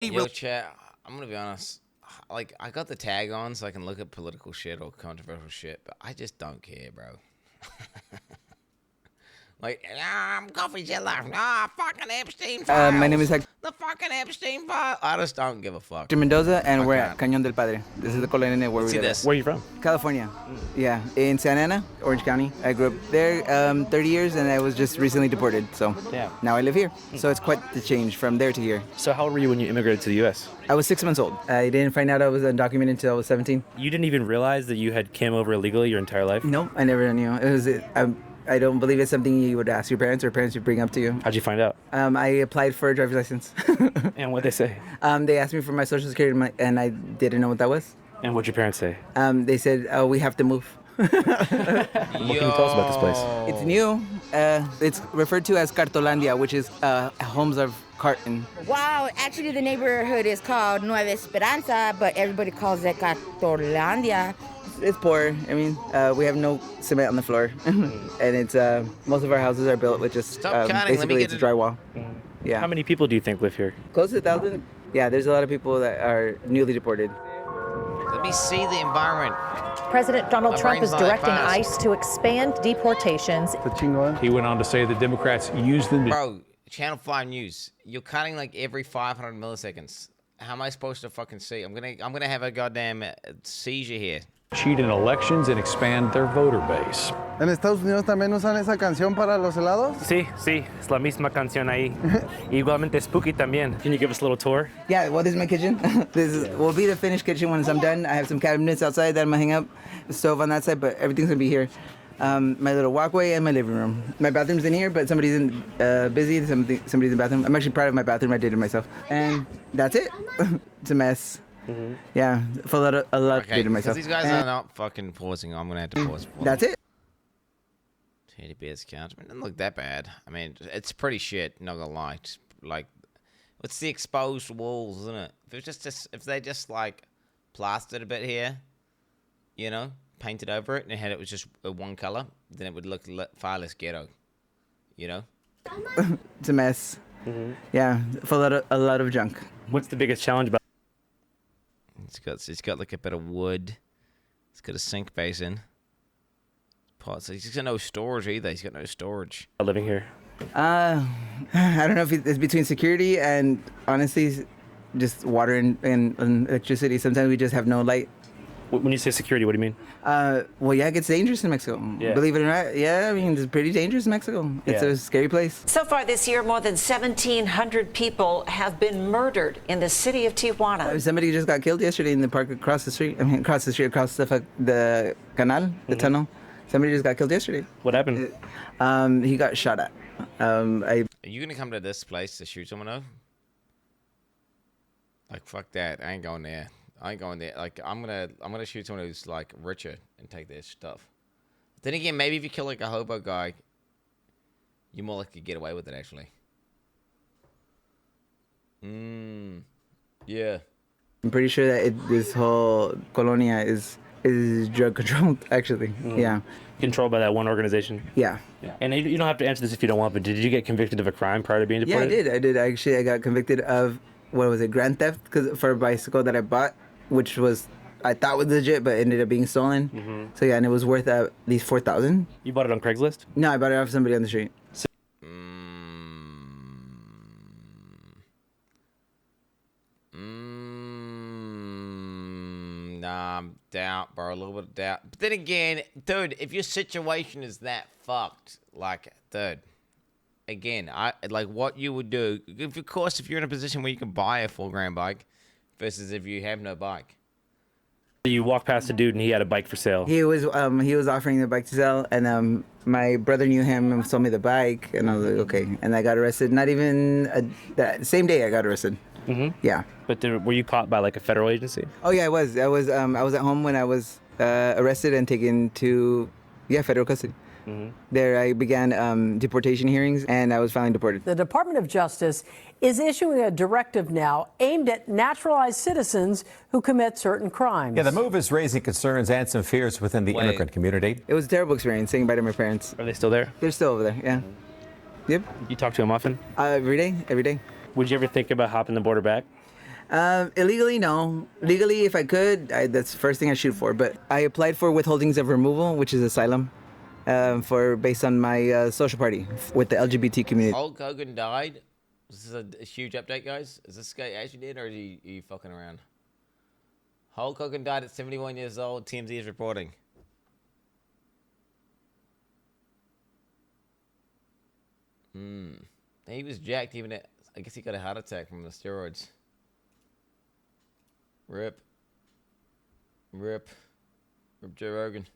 Yo, chat, I'm gonna be honest. Like, I got the tag on so I can look at political shit or controversial shit, but I just don't care, bro. Like, I'm coffee jello. Fucking Epstein files. My name is Hector The fucking Epstein file. I just don't give a fuck. Mendoza, and we're Okay. at Cañón del Padre. This is the colonia where we See live. this. Where are you from? California. Yeah, in Santa Ana, Orange County. I grew up there 30 years, and I was just recently deported. So Damn. now I live here. So it's quite the change from there to here. So how old were you when you immigrated to the U.S.? I was 6 months old. I didn't find out I was undocumented until I was 17. You didn't even realize that you had came over illegally your entire life? No, I never knew. I don't believe it's something you would ask your parents or parents would bring up to you. How'd you find out? I applied for a driver's license. And what'd they say? They asked me for my social security, and I didn't know what that was. And what'd your parents say? They said, "Oh, we have to move." What can you tell us about this place? It's new. It's referred to as Cartolandia, which is homes of carton. Wow, actually the neighborhood is called Nueva Esperanza, but everybody calls it Cartolandia. It's poor. I mean, we have no cement on the floor, and it's most of our houses are built with just Stop counting, let me basically get it's a drywall. Yeah, How many people do you think live here? close to 1,000. Yeah, there's a lot of people that are newly deported. Let me see the environment. President Donald My Trump brain's is not that directing fast. ICE to expand deportations. He went on to say the Democrats used them to Bro, Channel 5 News. You're cutting like every 500 milliseconds. How am I supposed to fucking see? I'm gonna have a goddamn seizure here. cheat in elections and expand their voter base. ¿En Estados Unidos también usan esa canción para los helados? Sí, sí, es la misma canción ahí. Igualmente Spooky también. Can you give us a little tour? Yeah, well, this is my kitchen. Will be the finished kitchen once I'm done. I have some cabinets outside that I'm gonna hang up, the stove on that side, but everything's gonna be here. My little walkway and my living room. My bathroom's in here, but somebody's in busy. Somebody's in the bathroom. I'm actually proud of my bathroom. I did it myself, and that's it. It's a mess. Mm-hmm. Yeah, for a lot Okay, did it because myself. these guys are not fucking pausing. I'm gonna have to pause. For That's them. it. Teddy bear's couch. I mean, it doesn't look that bad. I mean, it's pretty shit. Not gonna lie. Just, like, it's the exposed walls, isn't it? If it's if they just like plastered a bit here, you know, painted over it, and had it was just one color, then it would look far less ghetto. You know. It's a mess. Mm-hmm. Yeah, for a lot of junk. What's the biggest challenge about? It's got like a bit of wood. It's got a sink basin. Pots. He's got no storage either. He's got no storage. Living here? I don't know if it's between security and honestly, just water and electricity. Sometimes we just have no light. When you say security, what do you mean? Well, yeah, it gets dangerous in Mexico. Yeah. Believe it or not, yeah, I mean, it's pretty dangerous in Mexico. It's a scary place. So far this year, more than 1,700 people have been murdered in the city of Tijuana. Somebody just got killed yesterday in the park across the street. I mean, across the canal, the tunnel. Somebody just got killed yesterday. What happened? He got shot at. Are you gonna come to this place to shoot someone though? Like, fuck that. I ain't going there. I ain't going there. Like, I'm gonna shoot someone who's like richer and take their stuff. Then again, maybe if you kill like a hobo guy, you're more likely to get away with it actually. Yeah. I'm pretty sure that this whole colonia is drug controlled, actually. Yeah. Controlled by that one organization? Yeah. And you don't have to answer this if you don't want, but did you get convicted of a crime prior to being deported? Yeah, I did. Actually, I got convicted of, what was it, grand theft for a bicycle that I bought, which I thought was legit, but ended up being stolen. Mm-hmm. So yeah, and it was worth at least $4,000. You bought it on Craigslist? No, I bought it off somebody on the street. Nah, I'm doubt, bro. A little bit of doubt. But then again, dude, if your situation is that fucked, like, dude, again, what you would do, of course, if you're in a position where you can buy a $4,000 bike versus if you have no bike. You walk past a dude and he had a bike for sale. He was offering the bike to sell, and my brother knew him and sold me the bike, and I was like, okay. And I got arrested. Not even that same day I got arrested. Mm-hmm. Yeah. But were you caught by like a federal agency? Oh yeah, I was. I was at home when I was arrested and taken to federal custody. Mm-hmm. There I began deportation hearings, and I was finally deported. The Department of Justice is issuing a directive now aimed at naturalized citizens who commit certain crimes. Yeah, the move is raising concerns and some fears within the immigrant community. It was a terrible experience saying bye to my parents. Are they still there? They're still over there, yeah. Mm-hmm. Yep. You talk to them often? Every day. Would you ever think about hopping the border back? Illegally, no. Legally, if I could, that's the first thing I shoot for. But I applied for withholdings of removal, which is asylum, based on my social party with the LGBT community. Hulk Hogan died. This is a huge update, guys. Is this guy actually dead, or are you fucking around? Hulk Hogan died at 71 years old. TMZ is reporting. He was jacked even at, I guess he got a heart attack from the steroids. Rip Joe Rogan.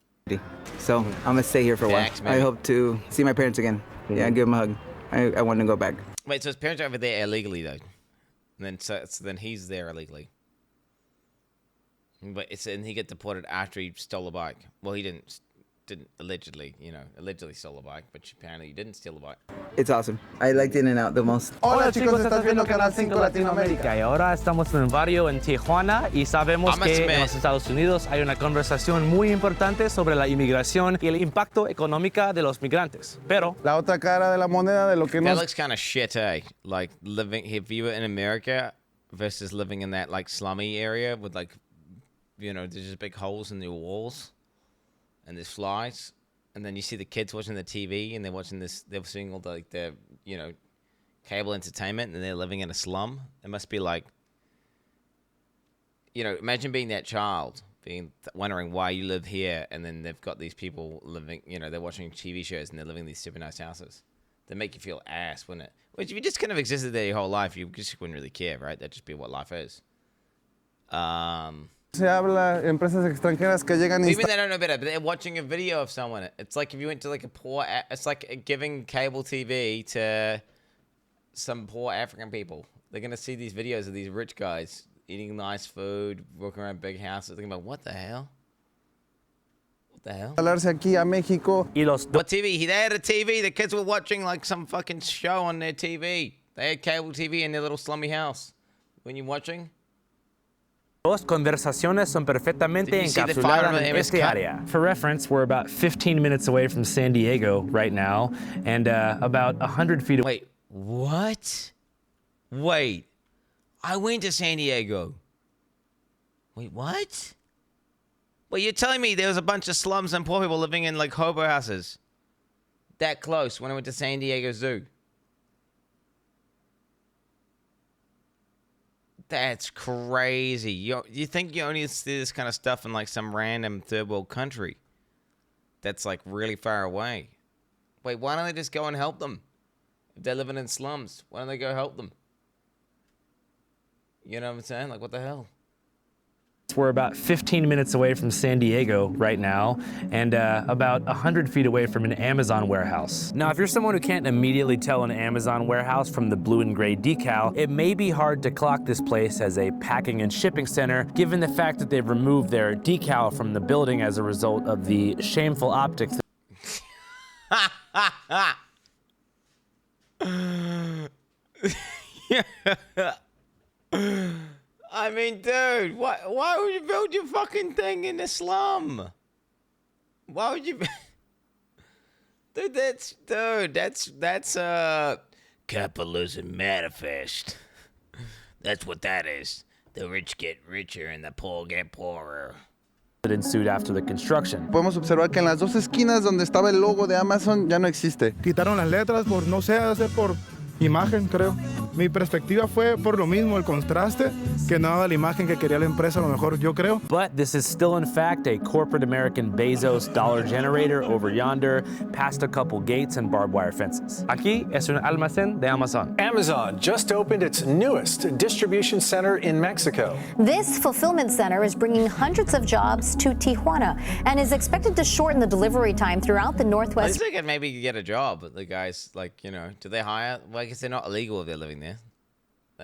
So I'm gonna stay here for a while. I hope to see my parents again. Yeah, give them a hug. I want to go back. Wait, so his parents are over there illegally though, and then so then he's there illegally. But and he get deported after he stole a bike. Well, he didn't allegedly stole a bike, but apparently he didn't steal a bike. It's awesome. I liked In and Out the most. Hola chicos, estás viendo Canal 5 Latinoamérica. Y ahora estamos en un barrio en Tijuana y sabemos que en los Estados Unidos hay una conversación muy importante sobre la inmigración y el impacto económico de los migrantes. Pero la otra cara de la moneda de lo que that looks kind of shit, eh? Like living if you were in America versus living in that like slummy area with like, there's just big holes in the walls. And there's flies, and then you see the kids watching the TV, and they're seeing all the cable entertainment, and they're living in a slum. It must be like, imagine being that child, wondering why you live here, and then they've got these people living, they're watching TV shows, and they're living in these super nice houses. They make you feel ass, wouldn't it? Which if you just kind of existed there your whole life, you just wouldn't really care, right? That'd just be what life is. Se habla empresas extranjeras que llegan. Even they don't know better, but they're watching a video of someone. It's like if you went to like it's like giving cable TV to some poor African people. They're gonna see these videos of these rich guys eating nice food, walking around big houses, thinking about what the hell? What the hell? Hablarse aquí a México. What TV? They had a TV. The kids were watching like some fucking show on their TV. They had cable TV in their little slummy house. When you're watching. Dos conversaciones son perfectamente encapsuladas en este área. For reference, we're about 15 minutes away from San Diego right now, and about 100 feet away. Wait, what? Wait, I went to San Diego. Wait, what? Wait, you're telling me there was a bunch of slums and poor people living in like hobo houses that close when I went to San Diego Zoo? That's crazy. You think you only see this kind of stuff in like some random third world country that's like really far away? Wait, why don't they just go and help them? If they're living in slums, why don't they go help them? You know what I'm saying? Like, what the hell? We're about 15 minutes away from San Diego right now, and about 100 feet away from an Amazon warehouse. Now, if you're someone who can't immediately tell an Amazon warehouse from the blue and gray decal, it may be hard to clock this place as a packing and shipping center, given the fact that they've removed their decal from the building as a result of the shameful optics. I mean, dude, why would you build your fucking thing in a slum? Why would you? Dude, that's capitalism manifest. That's what that is. The rich get richer and the poor get poorer. That ensued after the construction. Podemos observar que en las dos esquinas donde estaba el logo de Amazon ya no existe. Quitaron las letras por, no sé, hacer por imagen, creo. Mi perspectiva fue por lo mismo, el contraste, que no daba la imagen que quería la empresa, a lo mejor yo creo. But this is still in fact a corporate American Bezos dollar generator over yonder, past a couple gates and barbed wire fences. Aquí es un almacén de Amazon. Amazon just opened its newest distribution center in Mexico. This fulfillment center is bringing hundreds of jobs to Tijuana and is expected to shorten the delivery time throughout the Northwest. I think could maybe get a job. The guys, like, do they hire? Well, I guess they're not illegal if they're living there.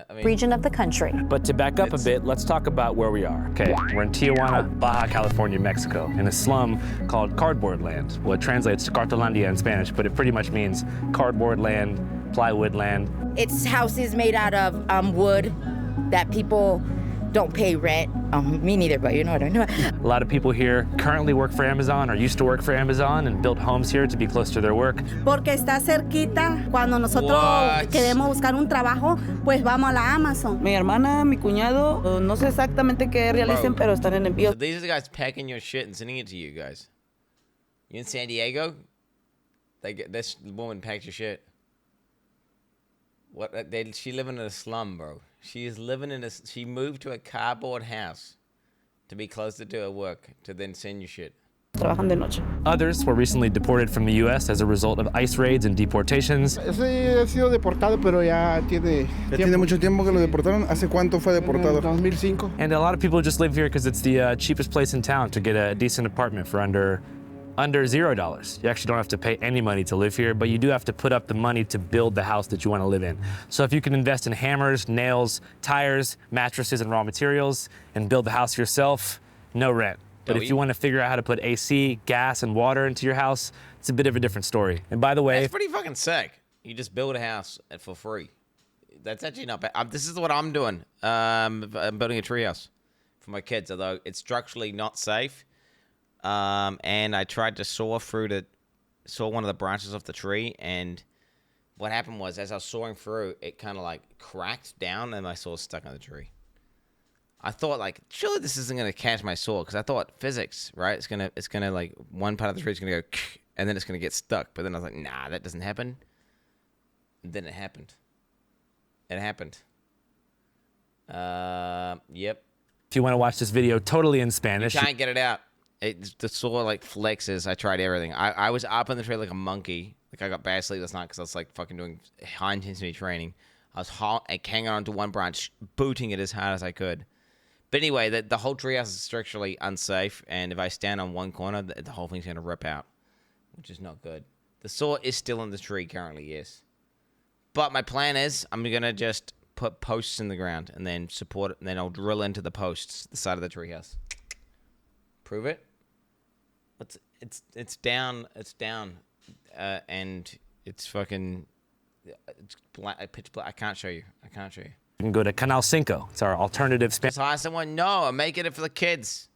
I mean, region of the country. But to back up a bit, let's talk about where we are. Okay, we're in Tijuana, Baja California, Mexico, in a slum called Cardboard Land. Well, it translates to Cartolandia in Spanish, but it pretty much means cardboard land, plywood land. It's houses made out of wood that people don't pay rent. Me neither, but you know what I mean. A lot of people here currently work for Amazon or used to work for Amazon and built homes here to be close to their work. Porque está cerquita. Cuando nosotros queremos buscar un trabajo, pues vamos a la Amazon. Mi hermana, mi cuñado, no sé exactamente qué realicen, pero están en envío. So these are the guys packing your shit and sending it to you guys. You in San Diego? This woman packed your shit. She living in a slum, bro. She is living in she moved to a cardboard house to be closer to her work, to then send you shit. Trabajan de noche. Others were recently deported from the U.S. as a result of ICE raids and deportations. Ese ha sido deportado, pero ya tiene mucho tiempo que lo deportaron. ¿Hace cuánto fue deportado? 2005. And a lot of people just live here because it's the cheapest place in town to get a decent apartment for under $0. You actually don't have to pay any money to live here, but you do have to put up the money to build the house that you want to live in. So if you can invest in hammers, nails, tires, mattresses, and raw materials, and build the house yourself, no rent. But if you want to figure out how to put AC, gas, and water into your house, it's a bit of a different story. And by the way, it's pretty fucking sick. You just build a house for free. That's actually not bad. This is what I'm doing. I'm building a treehouse for my kids, although it's structurally not safe. And I tried to saw one of the branches off the tree, and what happened was, as I was sawing through, it kind of like cracked down, and my saw was stuck on the tree. I thought, like, surely this isn't gonna catch my saw, because I thought physics, right? It's gonna like, one part of the tree is gonna go, and then it's gonna get stuck. But then I was like, nah, that doesn't happen. And then it happened. It happened. Yep. If you want to watch this video totally in Spanish, you can't get it out. The saw like flexes. I tried everything. I was up on the tree like a monkey. Like I got bad sleep last night because I was like fucking doing high intensity training. I was hanging onto one branch, booting it as hard as I could. But anyway, the whole treehouse is structurally unsafe, and if I stand on one corner, the whole thing's gonna rip out, which is not good. The saw is still in the tree currently, yes. But my plan is I'm gonna just put posts in the ground and then support it, and then I'll drill into the posts, the side of the treehouse. Prove it. It's down, and it's fucking, it's black, pitch black. I can't show you. You can go to Canal Cinco. It's our alternative Spanish. Hire someone. No, I'm making it for the kids.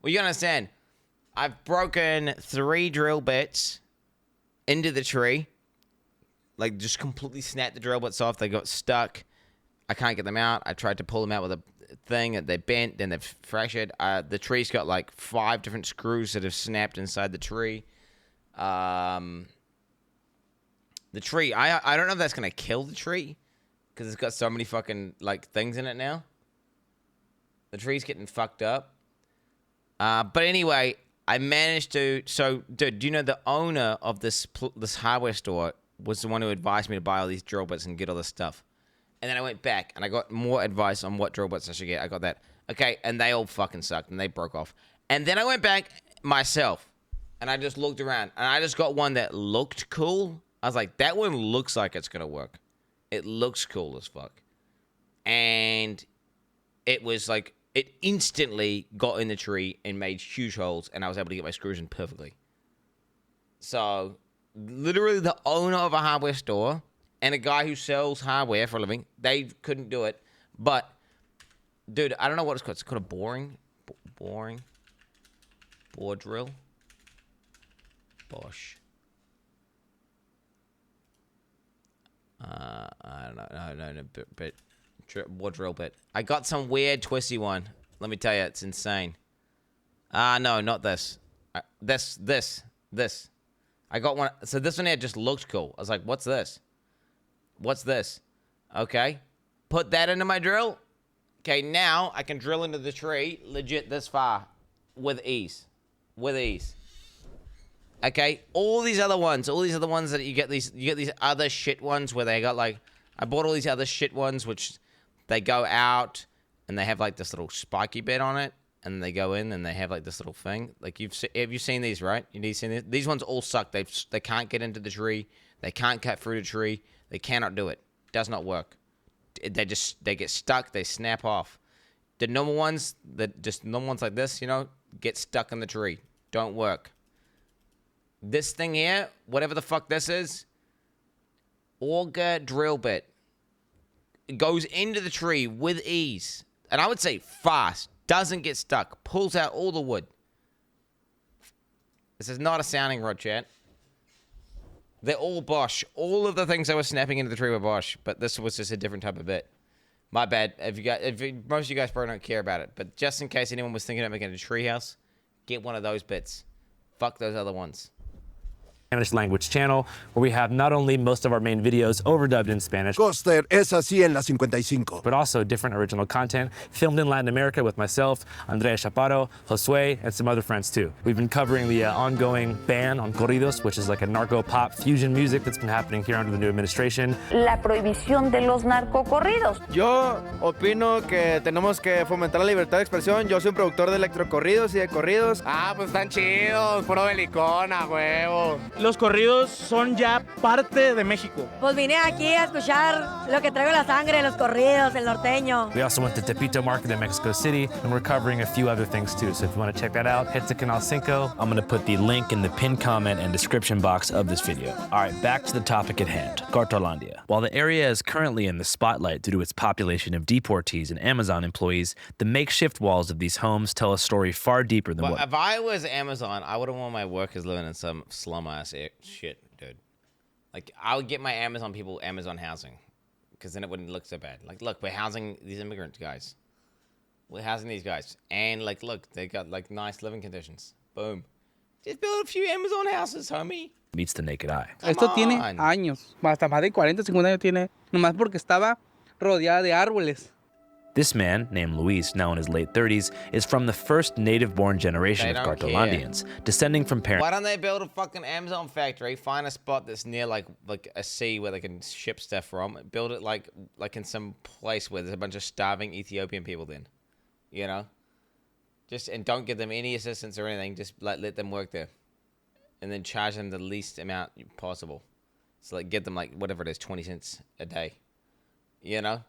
Well, you understand. I've broken 3 drill bits into the tree. Like, just completely snapped the drill bits off. They got stuck. I can't get them out. I tried to pull them out with a thing, and they bent, then they've fractured. The tree's got like 5 different screws that have snapped inside the tree. The tree, I don't know if that's gonna kill the tree, because it's got so many fucking like things in it now. The tree's getting fucked up. But anyway, I managed to. So, dude, do you know the owner of this hardware store was the one who advised me to buy all these drill bits and get all this stuff. And then I went back, and I got more advice on what drill bits I should get. I got that. Okay, and they all fucking sucked, and they broke off. And then I went back myself, and I just looked around, and I just got one that looked cool. I was like, that one looks like it's going to work. It looks cool as fuck. And it was like, it instantly got in the tree and made huge holes, and I was able to get my screws in perfectly. So, literally the owner of a hardware store and a guy who sells hardware for a living, they couldn't do it. But, dude, I don't know what it's called. It's called a bore drill. Bosh. I don't know. No, but bore drill bit. I got some weird twisty one. Let me tell you, it's insane. No, not this. This. I got one. So this one here just looked cool. I was like, what's this? What's this? Okay. Put that into my drill. Okay, now I can drill into the tree legit this far with ease. Okay, all these other ones that you get these other shit ones where they got like, I bought all these other shit ones which they go out and they have like this little spiky bit on it, and they go in and they have like this little thing. Like have you seen these, right? You've seen these? These ones all suck. They can't get into the tree. They can't cut through the tree. They cannot do it. Does not work. They get stuck. They snap off. The normal ones like this, get stuck in the tree. Don't work. This thing here, whatever the fuck this is, auger drill bit. It goes into the tree with ease. and I would say fast, doesn't get stuck, pulls out all the wood. This is not a sounding rod, chat. They're all Bosch. All of the things that were snapping into the tree were Bosch, but this was just a different type of bit. My bad. Most of you guys probably don't care about it, but just in case anyone was thinking about making a treehouse, get one of those bits. Fuck those other ones. Spanish language channel, where we have not only most of our main videos overdubbed in Spanish, Coster es así en la 55. but also different original content filmed in Latin America with myself, Andrea Chaparro, Josue, and some other friends too. We've been covering the ongoing ban on corridos, which is like a narco pop fusion music that's been happening here under the new administration. La prohibición de los narcocorridos. Yo opino que tenemos que fomentar la libertad de expresión. Yo soy un productor de electrocorridos y de corridos. Ah, pues están chidos, puro belicona, huevo. Los corridos son ya parte de México. Pues vine aquí a escuchar lo que traigo en la sangre, los corridos, el norteño. We also went to Tepito Market in Mexico City, and we're covering a few other things too. So if you want to check that out, head to Canal Cinco. I'm going to put the link in the pinned comment and description box of this video. All right, back to the topic at hand, Cartolandia. While the area is currently in the spotlight due to its population of deportees and Amazon employees, the makeshift walls of these homes tell a story far deeper than what... If I was Amazon, I wouldn't want my workers living in some slum-ass shit, dude. Like, I would get my Amazon people Amazon housing, because then it wouldn't look so bad. Like, look, we're housing these immigrant guys. We're housing these guys. And, like, look, they got, like, nice living conditions. Boom. Just build a few Amazon houses, homie. Meets the naked eye. Esto tiene años, hasta más de 40, 50 años tiene, nomás porque estaba rodeada de árboles. This man, named Luis, now in his late 30s, is from the first native-born generation of Cartolandians, descending from parents... Why don't they build a fucking Amazon factory, find a spot that's near, like a sea where they can ship stuff from, build it, like in some place where there's a bunch of starving Ethiopian people then, you know? And don't give them any assistance or anything, just, like, let them work there. And then charge them the least amount possible. So, like, give them, like, whatever it is, 20 cents a day, you know?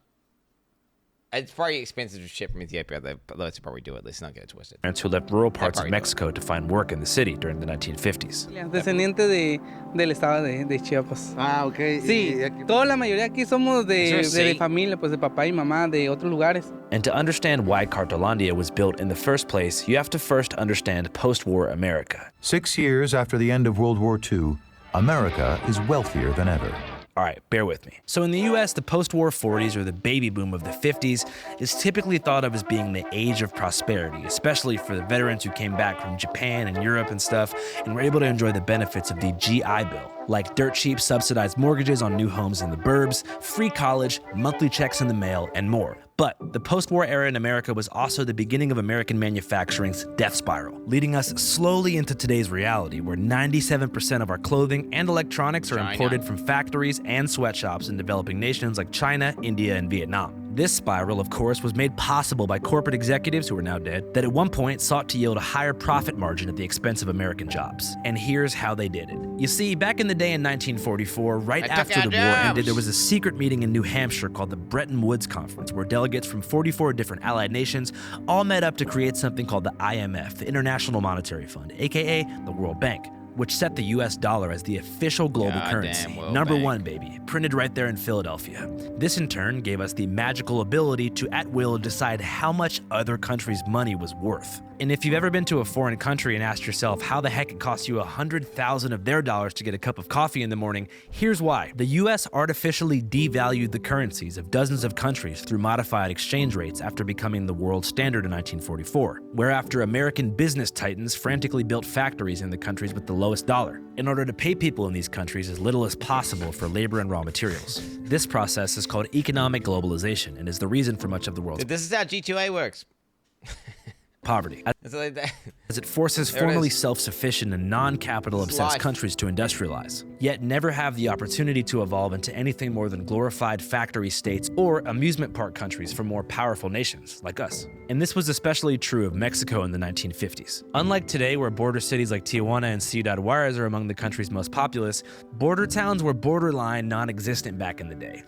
It's probably expensive to ship from Ethiopia, but let's probably do it. Let's not get it twisted. Who left rural parts of Mexico to find work in the city during the 1950s. Descendiente del estado de Chiapas. Ah, ok. Sí, toda la mayoría aquí somos de familia, pues de papá y mamá, de otros lugares. And to understand why Cartolandia was built in the first place, you have to first understand post-war America. 6 years after the end of World War II, America is wealthier than ever. All right, bear with me. So in the US, the post-war 40s, or the baby boom of the 50s, is typically thought of as being the age of prosperity, especially for the veterans who came back from Japan and Europe and stuff, and were able to enjoy the benefits of the GI Bill, like dirt cheap subsidized mortgages on new homes in the burbs, free college, monthly checks in the mail, and more. But the post-war era in America was also the beginning of American manufacturing's death spiral, leading us slowly into today's reality, where 97% of our clothing and electronics are imported from factories and sweatshops in developing nations like China, India, and Vietnam. This spiral, of course, was made possible by corporate executives, who are now dead, that at one point sought to yield a higher profit margin at the expense of American jobs. And here's how they did it. You see, back in the day in 1944, right after the war ended, there was a secret meeting in New Hampshire called the Bretton Woods Conference, where delegates from 44 different allied nations all met up to create something called the IMF, the International Monetary Fund, aka the World Bank, which set the US dollar as the official global currency. Number one, baby, printed right there in Philadelphia. This in turn gave us the magical ability to at will decide how much other countries' money was worth. And if you've ever been to a foreign country and asked yourself how the heck it costs you 100,000 of their dollars to get a cup of coffee in the morning, here's why. The US artificially devalued the currencies of dozens of countries through modified exchange rates after becoming the world standard in 1944, whereafter American business titans frantically built factories in the countries with the lowest dollar, in order to pay people in these countries as little as possible for labor and raw materials. This process is called economic globalization and is the reason for much of the world's This is how G2A works. poverty, as it forces formerly self-sufficient and non-capital obsessed countries to industrialize, yet never have the opportunity to evolve into anything more than glorified factory states or amusement park countries for more powerful nations like us. And this was especially true of Mexico in the 1950s. Unlike today, where border cities like Tijuana and Ciudad Juarez are among the country's most populous, border towns were borderline non-existent back in the day.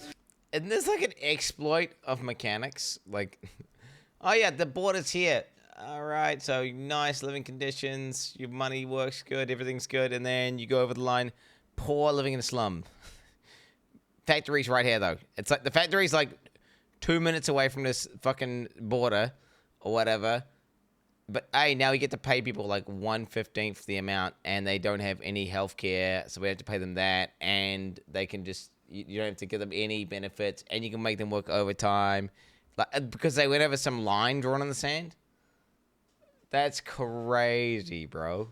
Isn't this like an exploit of mechanics? Like, oh yeah, the border's here. All right, so nice living conditions, your money works good, everything's good, and then you go over the line, poor living in a slum. Factory's right here, though. It's like the factory's like 2 minutes away from this fucking border or whatever. But hey, now we get to pay people like 1/15 the amount, and they don't have any health care, so we have to pay them that, and they can just, you don't have to give them any benefits, and you can make them work overtime, like, because they went over some line drawn in the sand. That's crazy, bro.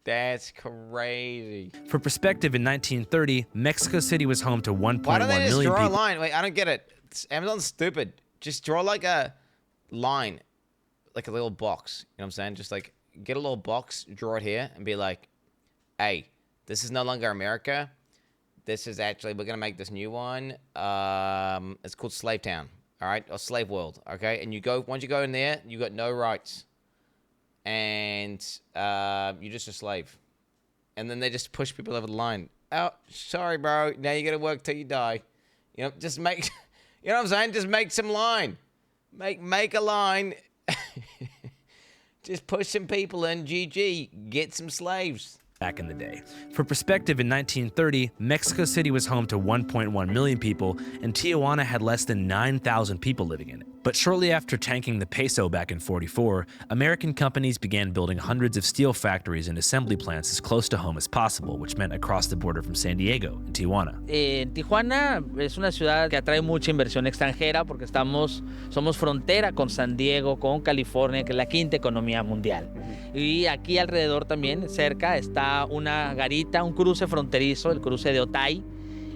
That's crazy. For perspective, in 1930, Mexico City was home to 1.1 Why don't they just million draw people. a line? Wait, I don't get it. Amazon's stupid. Just draw like a line, like a little box. You know what I'm saying? Just like get a little box, draw it here, and be like, hey, this is no longer America. This is actually, we're going to make this new one. It's called Slave Town, all right? Or Slave World, okay? And you go, once you go in there, you got no rights. And you're just a slave. And then they just push people over the line. Oh, sorry, bro. Now you got to work till you die. You know, just make, you know what I'm saying? Just make some line. Make a line. Just push some people in. GG. Get some slaves. Back in the day. For perspective, in 1930, Mexico City was home to 1.1 million people, and Tijuana had less than 9,000 people living in it. But shortly after tanking the peso back in '44, American companies began building hundreds of steel factories and assembly plants as close to home as possible, which meant across the border from San Diego and Tijuana. Tijuana es una ciudad que atrae mucha inversión extranjera porque somos frontera con San Diego, con California, que es la quinta economía mundial. Y aquí alrededor también, cerca, está una garita, un cruce fronterizo, el cruce de Otay,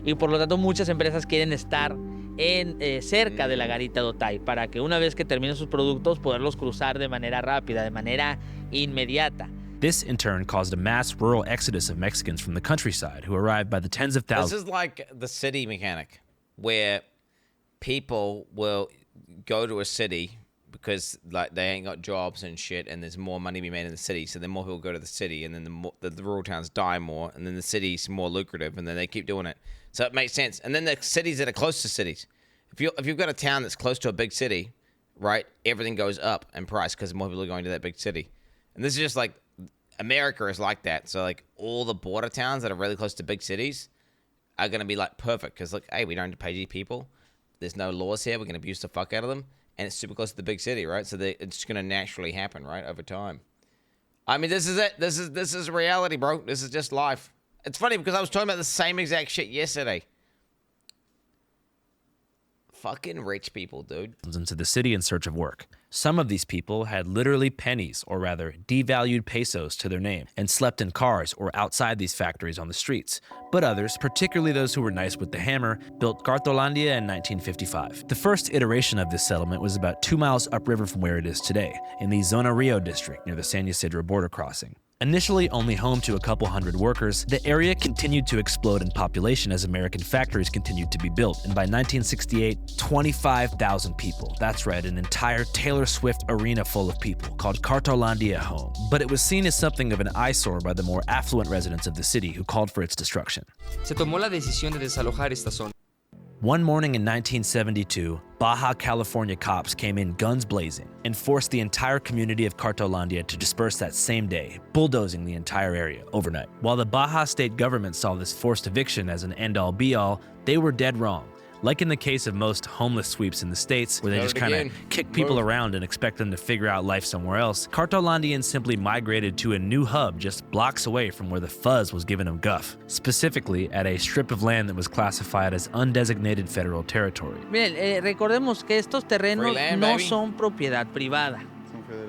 y por lo tanto muchas empresas quieren estar cerca de la garita de Otay para que una vez que terminen sus productos poderlos cruzar de manera rápida, de manera inmediata. This, in turn, caused a mass rural exodus of Mexicans from the countryside who arrived by the tens of thousands. This is like the city mechanic, where people will go to a city because like they ain't got jobs and shit, and there's more money to be made in the city, so then more people go to the city, and then the rural towns die more, and then the city's more lucrative, and then they keep doing it. So it makes sense. And then the cities that are close to cities, if you've got a town that's close to a big city, right, everything goes up in price because more people are going to that big city. And this is just like, America is like that. So like all the border towns that are really close to big cities are going to be like perfect because like, hey, we don't have to pay these people. There's no laws here. We're going to abuse the fuck out of them. And it's super close to the big city, right? So it's going to naturally happen, right, over time. I mean, this is it. This is reality, bro. This is just life. It's funny because I was talking about the same exact shit yesterday. Fucking rich people, dude. Into the city in search of work. Some of these people had literally pennies, or rather devalued pesos, to their name, and slept in cars or outside these factories on the streets. But others, particularly those who were nice with the hammer, built Cartolandia in 1955. The first iteration of this settlement was about 2 miles upriver from where it is today, in the Zona Rio district near the San Ysidro border crossing. Initially only home to a couple hundred workers, the area continued to explode in population as American factories continued to be built, and by 1968, 25,000 people. That's right, an entire Taylor Swift arena full of people, called Cartolandia home. But it was seen as something of an eyesore by the more affluent residents of the city who called for its destruction. Se tomó la decisión de desalojar esta zona. One morning in 1972, Baja California cops came in guns blazing and forced the entire community of Cartolandia to disperse that same day, bulldozing the entire area overnight. While the Baja state government saw this forced eviction as an end-all be-all, they were dead wrong. Like in the case of most homeless sweeps in the States, where they just kind of kick people around and expect them to figure out life somewhere else, Cartolandians simply migrated to a new hub just blocks away from where the fuzz was giving them guff, specifically at a strip of land that was classified as undesignated federal territory. Miren, recordemos que estos terrenos no son propiedad privada,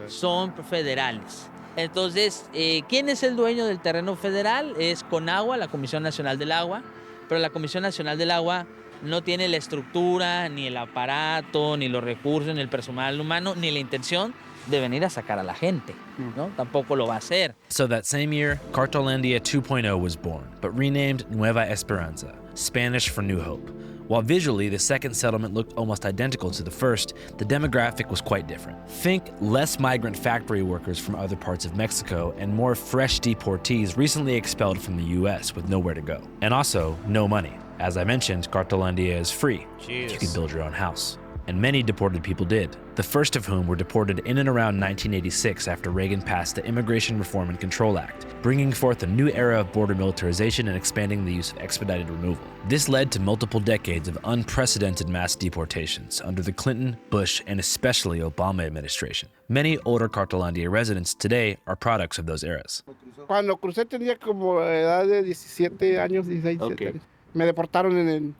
son federales. Entonces, ¿quién es el dueño del terreno federal? Es Conagua, la Comisión Nacional del Agua, pero la Comisión Nacional del Agua no tiene la estructura, ni el aparato, ni los recursos, ni el personal humano, ni la intención de venir a sacar a la gente, ¿no? Tampoco lo va a hacer. So that same year, Cartolandia 2.0 was born, but renamed Nueva Esperanza, Spanish for New Hope. While visually the second settlement looked almost identical to the first, the demographic was quite different. Think less migrant factory workers from other parts of Mexico and more fresh deportees recently expelled from the US with nowhere to go. And also, no money. As I mentioned, Cartolandia is free. Jeez. You can build your own house. and many deported people did, the first of whom were deported in and around 1986 after Reagan passed the Immigration Reform and Control Act, bringing forth a new era of border militarization and expanding the use of expedited removal. This led to multiple decades of unprecedented mass deportations under the Clinton, Bush, and especially Obama administration. Many older Cartalandia residents today are products of those eras. Cuando crucé tenía como edad de 17 años, 16, 17 años. Me deportaron en el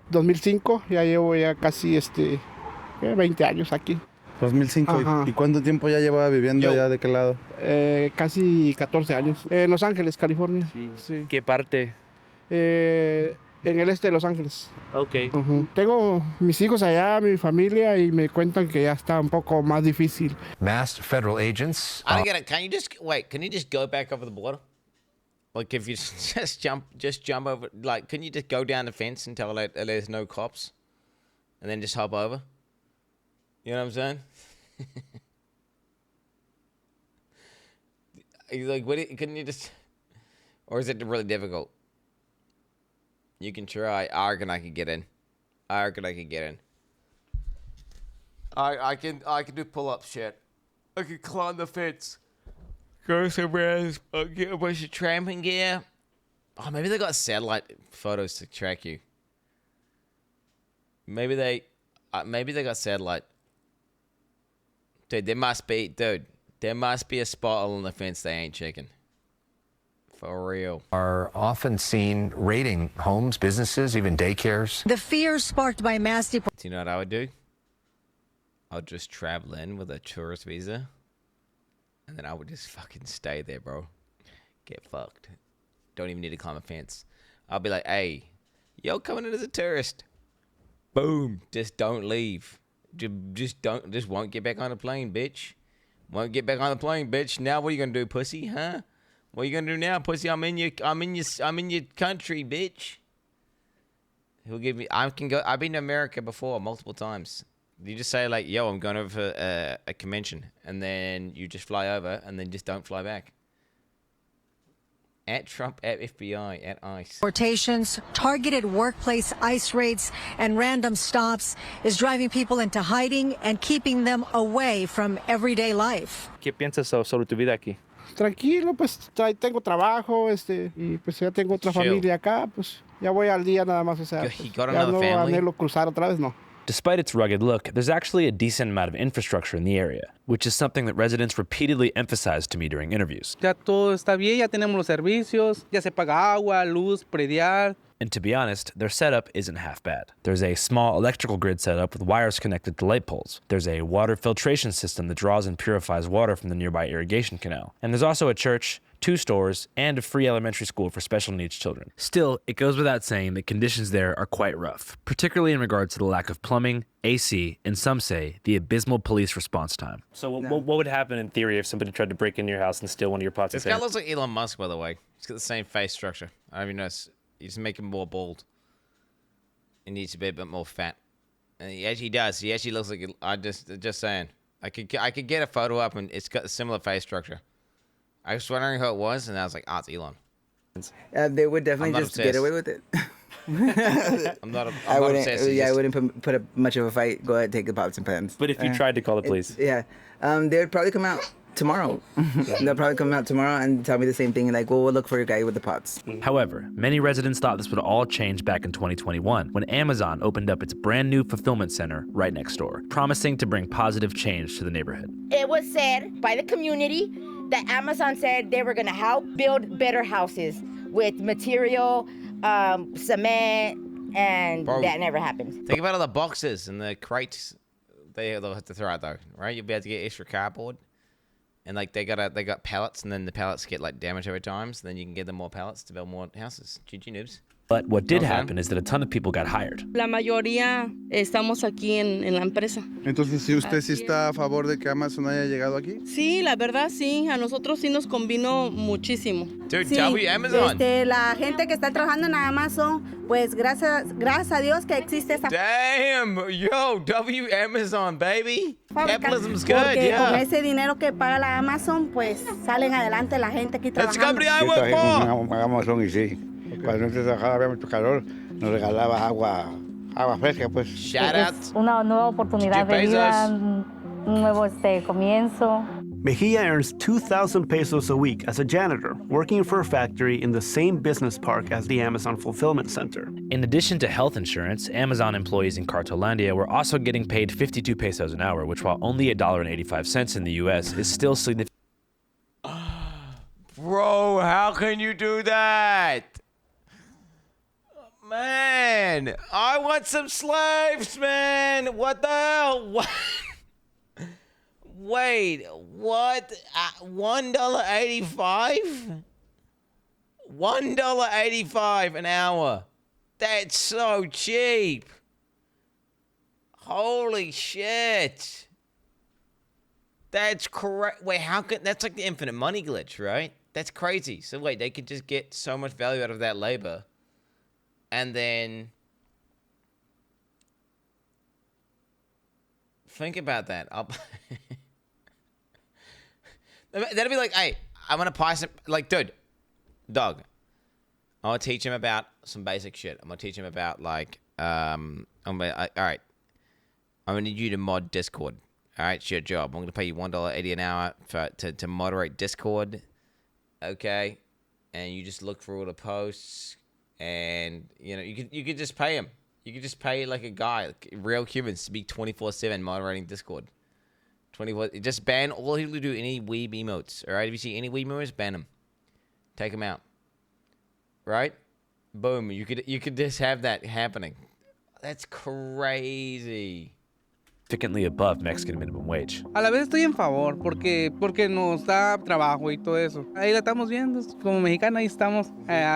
2005, ya llevo ya casi 20 años aquí. 2005, ¿y cuánto tiempo ya llevaba viviendo ya de qué lado? Casi 14 años. En Los Ángeles, California. Sí. ¿Qué parte? En el este de Los Ángeles. Okay. Tengo mis hijos allá, mi familia, y me cuentan que ya está un poco más difícil. Masked federal agents. I don't get it. Can you just go back over the border? Like, if you just jump over, like, can you just go down the fence until there's no cops, and then just hop over? You know what I'm saying? Like, couldn't you just, or is it really difficult? You can try. I reckon I can get in. I can do pull-up shit. I can climb the fence. Go somewhere, get a bunch of tramping gear. Oh, maybe they got satellite photos to track you. Maybe they got satellite. Dude, there must be a spot on the fence they ain't checking. For real. Are often seen raiding homes, businesses, even daycares. The fear sparked by mass deportations. Do you know what I would do? I'd just travel in with a tourist visa. And then I would just fucking stay there, bro. Get fucked. Don't even need to climb a fence. I'll be like, hey, yo, coming in as a tourist. Boom. Just don't leave. Just won't get back on the plane, bitch. Won't get back on the plane, bitch. Now what are you gonna do, pussy? Huh? What are you gonna do now, pussy? I'm in your country, bitch. He'll give me. I can go. I've been to America before, multiple times. You just say like, yo, I'm going over for a convention, and then you just fly over, and then just don't fly back. At Trump, at FBI, at ICE. Deportations, targeted workplace ICE raids, and random stops is driving people into hiding and keeping them away from everyday life. ¿Qué piensas sobre tu vida aquí? Tranquilo, pues tengo trabajo, y pues ya tengo otra familia acá, pues ya voy al día nada más, o sea, pues, ya no anhelo cruzar otra vez, no. Despite its rugged look, there's actually a decent amount of infrastructure in the area, which is something that residents repeatedly emphasized to me during interviews. Ya todo está bien, ya tenemos los servicios, ya se paga agua, luz, predial. And to be honest, their setup isn't half bad. There's a small electrical grid setup with wires connected to light poles. There's a water filtration system that draws and purifies water from the nearby irrigation canal. And there's also a church, 2 stores, and a free elementary school for special needs children. Still, it goes without saying that conditions there are quite rough, particularly in regards to the lack of plumbing, AC, and some say the abysmal police response time. So what would happen in theory if somebody tried to break into your house and steal one of your pots of This guy looks like Elon Musk, by the way. He's got the same face structure. I don't even know. You just make him more bald. He needs to be a bit more fat. And he actually does. He actually looks like. Just saying. I could get a photo up and it's got a similar face structure. I was wondering who it was, and I was like, it's Elon. They would definitely just get away with it. I'm not obsessed. Yeah, I wouldn't put up much of a fight. Go ahead, take the pots and pans. But if you tried to call the police, they would probably come out tomorrow. They'll probably come out tomorrow and tell me the same thing, like, well, we'll look for your guy with the pots. However, many residents thought this would all change back in 2021 when Amazon opened up its brand new fulfillment center right next door, promising to bring positive change to the neighborhood. It was said by the community that Amazon said they were going to help build better houses with material, cement, and that never happened. Think about all the boxes and the crates they'll have to throw out, though, right? You'll be able to get extra cardboard. And like they got pallets, and then the pallets get like damaged over time, so then you can give them more pallets to build more houses. GG noobs. But what did happen is that a ton of people got hired. La mayoría estamos aquí en la empresa. Entonces, ¿sí usted sí está a favor de que Amazon haya llegado aquí? Sí, la verdad sí. A nosotros sí nos convino muchísimo. Dude, sí, Amazon. La gente que está trabajando en Amazon, pues gracias a Dios que existe esa. Damn, yo, Amazon, baby. Capitalism's good, porque yeah. con ese dinero que paga la Amazon, pues salen adelante la gente aquí trabajando. It's the company I work for. Amazon y sí. Cuando nosotros trabajábamos había mucho calor, nos regalaba agua agua fresca, pues. Shout out. Es una nueva oportunidad de vida, un nuevo comienzo. Mejia earns 2,000 pesos a week as a janitor, working for a factory in the same business park as the Amazon Fulfillment Center. In addition to health insurance, Amazon employees in Cartolandia were also getting paid 52 pesos an hour, which, while only $1.85 in the US, is still significant. Bro, how can you do that? Man, I want some slaves, man. What the hell? What? Wait, what? $1.85? $1.85 an hour. That's so cheap. Holy shit. That's correct. Wait, how could... That's like the infinite money glitch, right? That's crazy. So wait, they could just get so much value out of that labor. And then... Think about that. That'd be like, hey, I'm gonna buy some, like, dude, dog. I'm gonna teach him about some basic shit. I'm gonna teach him about, like, all right, I'm gonna need you to mod Discord. All right, it's your job. I'm gonna pay you $1.80 an hour to moderate Discord. Okay, and you just look for all the posts, and you could just pay him. You could just pay like a guy, like real humans, to be 24/7 moderating Discord. 24. Just ban all he'll do any weeb emotes. All right, if you see any weeb emotes, ban them. Take them out. Right? Boom. You could just have that happening. That's crazy. Significantly above Mexican minimum wage. A la vez estoy en favor porque nos da trabajo y todo eso. Ahí la estamos viendo, como mexicana ahí estamos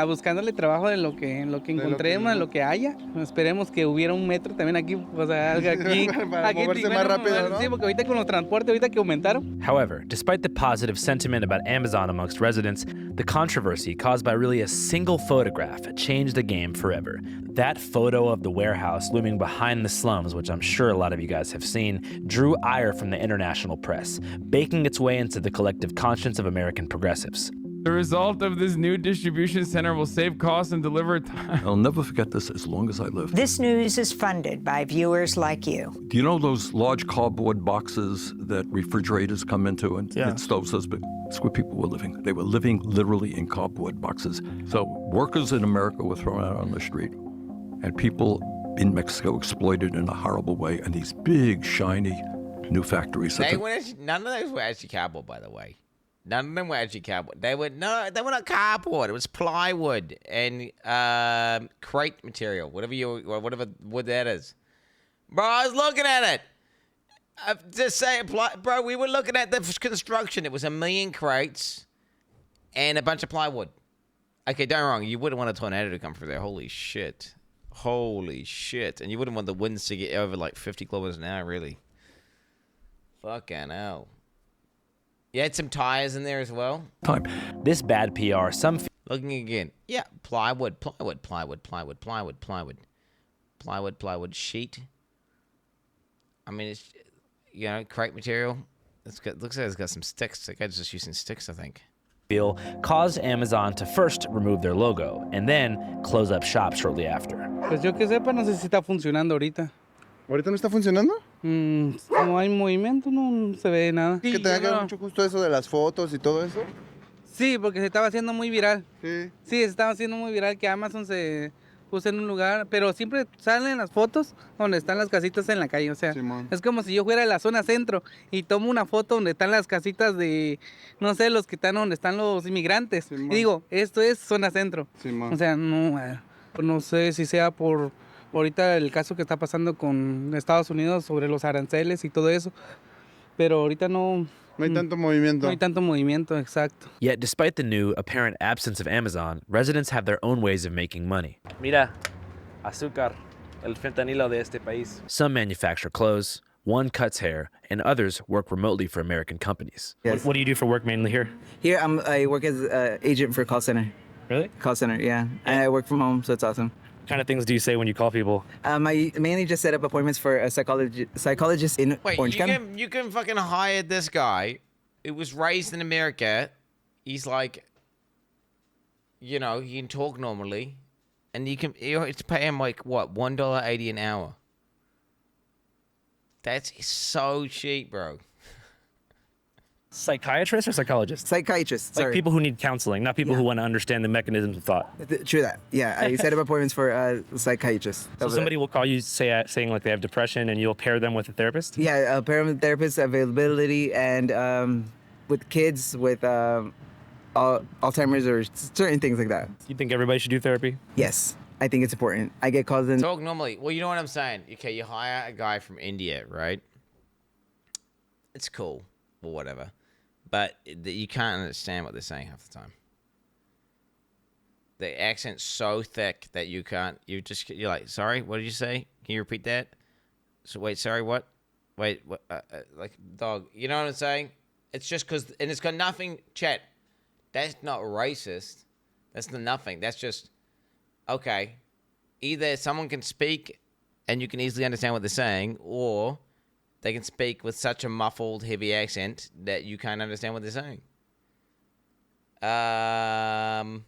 buscándole trabajo de lo que encontremos, de lo que haya. Esperemos que hubiera un metro también aquí, o sea, algo aquí. Para aquí moverse más rápido, ¿no? Sí, porque ahorita con los transportes, ahorita que aumentaron. However, despite the positive sentiment about Amazon amongst residents, the controversy caused by really a single photograph changed the game forever. That photo of the warehouse looming behind the slums, which I'm sure a lot of you guys have seen, drew ire from the international press, baking its way into the collective conscience of American progressives. The result of this new distribution center will save costs and deliver time. I'll never forget this as long as I live. This news is funded by viewers like you. Do you know those large cardboard boxes that refrigerators come into and stoves those big? That's where people were living. They were living literally in cardboard boxes. So workers in America were thrown out on the street, and people in Mexico exploited in a horrible way. And these big, shiny new factories. None of those were actually cardboard, by the way. None of them were actually cardboard. They were not cardboard. It was plywood and crate material, whatever wood that is. Bro, I was looking at it. Just saying, bro, we were looking at the construction. It was 1 million crates and a bunch of plywood. Okay, don't wrong. You wouldn't want a tornado to come through there. Holy shit. Holy shit. And you wouldn't want the winds to get over like 50 kilometers an hour, really. Fucking hell. You had some tires in there as well. This bad PR, looking again. Yeah, plywood sheet. I mean, it's, crate material. Looks like it's got some sticks. The guy's just using sticks, I think. Caused Amazon to first remove their logo and then close up shop shortly after. Pues yo que sepa, no sé si está funcionando ahorita. ¿Ahorita no está funcionando? No hay movimiento, no se ve nada. ¿Que te haga mucho gusto eso de las fotos y todo eso? Sí, porque se estaba haciendo muy viral. Sí. Sí, se estaba haciendo muy viral que Amazon se puso en un lugar, pero siempre salen las fotos donde están las casitas en la calle, o sea, es como si yo fuera de la zona centro y tomo una foto donde están las casitas de, no sé, los que están donde están los inmigrantes. Y digo, esto es zona centro. O sea, no sé si sea por ahorita el caso que está pasando con Estados Unidos sobre los aranceles y todo eso, pero ahorita no hay tanto movimiento. No hay tanto movimiento, exacto. Yet, despite the new apparent absence of Amazon, residents have their own ways of making money. Mira, azúcar, el fentanilo de este país. Some manufacture clothes, one cuts hair, and others work remotely for American companies. Yes. What do you do for work mainly here? Here, I work as an agent for a call center. Really? Call center, yeah. I work from home, so it's awesome. What kind of things do you say when you call people? I mainly just set up appointments for a psychologist in Orange County. You can fucking hire this guy who was raised in America. He's like, he can talk normally. and you have to pay him like what, $1.80 an hour. That's so cheap, bro. Psychiatrists or psychologists? Psychiatrists. Like Sorry. people who need counseling, not people who want to understand the mechanisms of thought. True that. Yeah, I set up appointments for psychiatrists. So somebody will call you saying like they have depression, and you'll pair them with a therapist? Yeah, pair them with a therapist, availability, and with kids with Alzheimer's or certain things like that. You think everybody should do therapy? Yes, I think it's important. I get calls in. Talk normally. Well, you know what I'm saying? Okay, you hire a guy from India, right? It's cool or whatever. But you can't understand what they're saying half the time. The accent's so thick that you can't. You're like, sorry, what did you say? Can you repeat that? So wait, sorry, what? Wait, what? Like dog, you know what I'm saying? It's just because, and it's got nothing. Chat. That's not racist. That's nothing. That's just okay. Either someone can speak, and you can easily understand what they're saying, or they can speak with such a muffled, heavy accent that you can't understand what they're saying. No,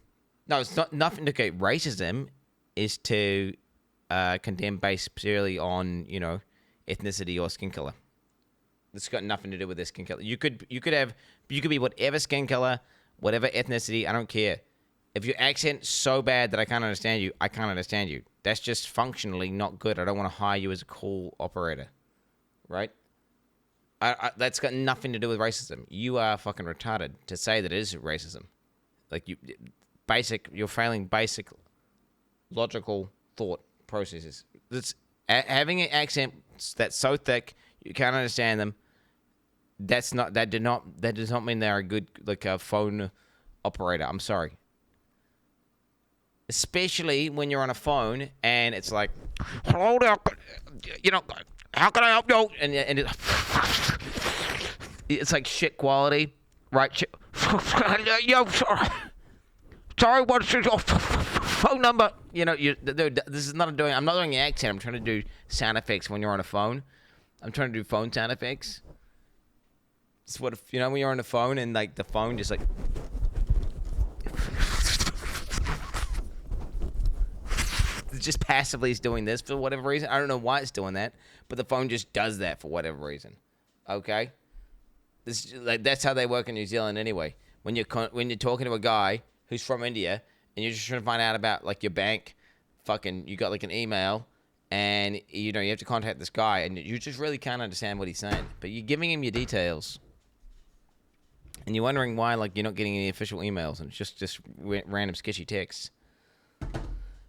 it's not nothing to get racism is to condemn based purely on, ethnicity or skin color. It's got nothing to do with their skin color. You could be whatever skin color, whatever ethnicity, I don't care. If your accent's so bad that I can't understand you, I can't understand you. That's just functionally not good. I don't want to hire you as a call operator. Right? That's got nothing to do with racism. You are fucking retarded to say that it is racism. Like you're failing basic logical thought processes. Having an accent that's so thick you can't understand them. That does not mean they're a good a phone operator. I'm sorry. Especially when you're on a phone and it's like, hello there, how can I help you? And it's like shit quality, right? Yo, sorry, what's your phone number? Dude, this is not I'm not doing an accent. I'm trying to do sound effects when you're on a phone. I'm trying to do phone sound effects. It's what when you're on the phone and like the phone just like. Just passively is doing this for whatever reason. I don't know why it's doing that, but the phone just does that for whatever reason. Okay, that's how they work in New Zealand anyway. When you're talking to a guy who's from India and you're just trying to find out about like your bank, you got like an email, and you have to contact this guy, and you just really can't understand what he's saying, but you're giving him your details, and you're wondering why you're not getting any official emails, and it's just random sketchy texts.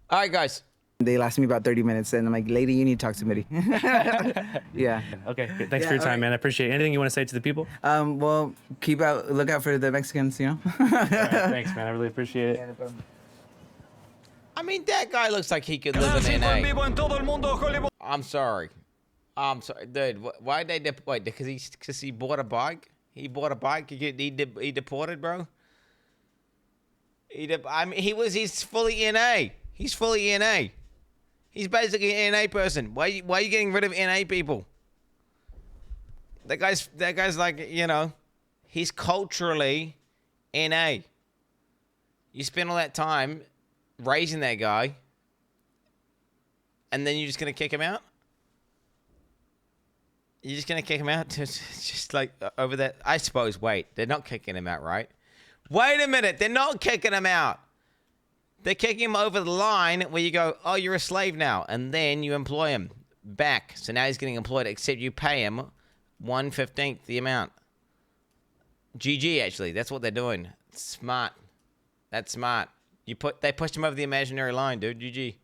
All right, guys. They lasted me about 30 minutes, and I'm like, lady, you need to talk to somebody. Yeah. Okay, good. Thanks for your time, right, man. I appreciate it. Anything you want to say to the people? Well, look out for the Mexicans, All right, thanks, man. I really appreciate it. I mean, that guy looks like he could live in NA. I'm sorry, dude. Why they wait? Because he bought a bike. He bought a bike. He deported, bro. He's fully NA. He's fully NA. He's basically an NA person. Why are you getting rid of NA people? That guy's like, he's culturally NA. You spend all that time raising that guy, and then you're just gonna kick him out? You're just gonna kick him out just like over that? I suppose. Wait, they're not kicking him out, right? Wait a minute, they're not kicking him out. They're kicking him over the line where you go, oh, you're a slave now. And then you employ him back. So now he's getting employed, except you pay him 1/15 the amount. GG, actually. That's what they're doing. Smart. That's smart. They pushed him over the imaginary line, dude. GG.